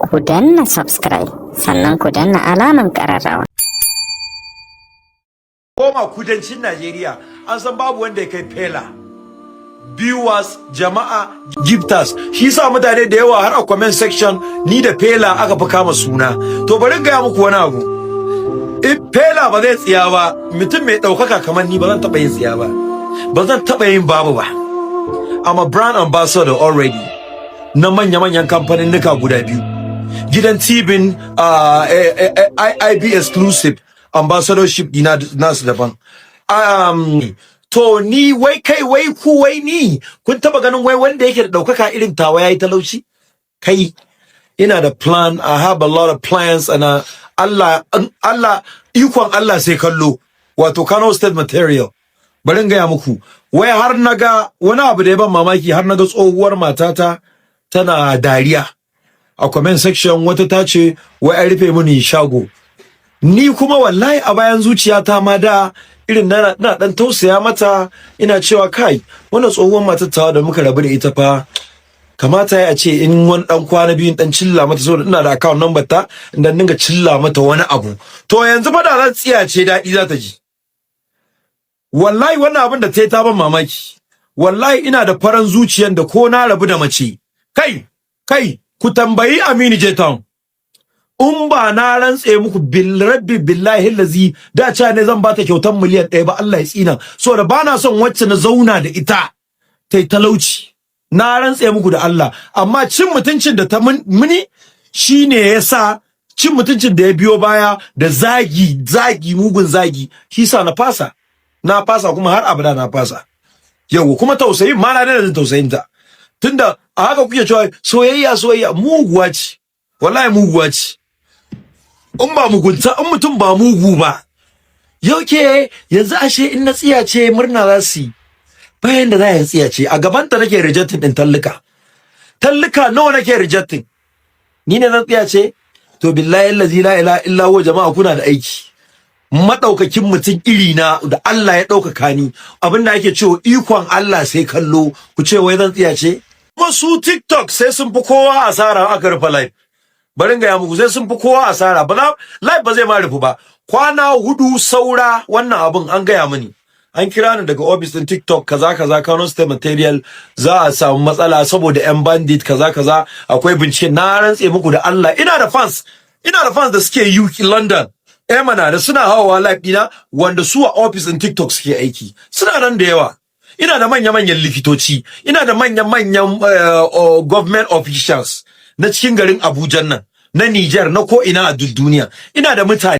ku danna subscribe sannan ku danna alaman ƙararrawa. Koma kudancin Najeriya an san babu wanda ya kai Fela. Viewers, jama'a, gifters. Shi yasa mutane da yawa har a comment section ni da Fela aka fi kama suna. To bari in gaya muku wani abu. In Fela ba zai tsiya ba, mutum mai ɗaukaka kamar ni ba zan taɓa yin tsiya ba. Ba zan taɓa yin babu ba. I'm a brand ambassador already. Na manya-manyan kamfanin nika guda biyu. Gidan Tibin IB exclusive ambassadorship dina nasu daban. To ni wai kai wai ku wai ni kun taba ganin wai wanda yake da daukaka irin tawa yayi talauci? Kai ina da plan, I have a lot of plans and Allah ikon Allah sai kallo. Wato Kano State material. Bari in gaya muku wai har naga wani abu da ya ban mamaki har naga tsohuwar matata tana dariya a comment section wata ta ce wai an rufe mini shago. Ni kuma wallahi a bayan zuciyata ma da irin na dan tausaya mata ina cewa kai wannan tsohuwar matar da muka rabu da ita fa kamata ya ce in wani dan kwana biyu dan cilla mata saboda ina da account number ta dan dinga cilla mata wani abu. To yanzu fa da zan tsiya ce dadi za ta ji. Wallahi wannan abin da ta ban mamaki. Wallahi ina da faran zuciyar da ko na rabu da mace. Kai ku tambayi Aminu J Town. In ba na rantse muku rabbi billahi lazi da cha ne zan bata kyautan miliyan 1 ba Allah ya tsina saboda bana son wacce na zauna da ita tai talauci na rantse muku da Allah amma cin mutuncin da ta muni shine yasa cin mutuncin da ya biyo baya da zagi mugun zagi shi sa na fasa kuma har abada na fasa yau kuma tausayin ma na da tausayin ta tunda a haka kuke cewa soyayya muguwa ce wallahi muguwa ce in ba mugunta in mutum ba mugu ba yau ke yanzu ashe in na tsiyace murna za su yi bayan da za ya tsiyace a gaban ta nake rejecting din tallika nawa nake rejecting ni ne zan tsiyace to billahi allazi la ilaha illa huwa jama'a kuna da aiki madaukakin mutum iri na da Allah ya daukaka ni abinda ake cewa ikon Allah sai kallo ku ce wai zan tsiyace kuma su TikTok sai sun fi kowa asara aka rufe live bari ga muku sai sun fi kowa asara ba live ba zai ma rufu ba kwana 4 saura wannan abun an gaya mini an kira ni daga office din TikTok kaza Kano State material za a samu matsala saboda yan bandit kaza akwai bincike na rantse muku da Allah ina da fans da suke UK London mana da suna hawa live dina wanda su a office din TikTok suke aiki suna nan da yawa ina da manyan likitoci ina da manyan government officials na cikin garin Abuja nan na Niger na ko ina a duk duniya ina da mutane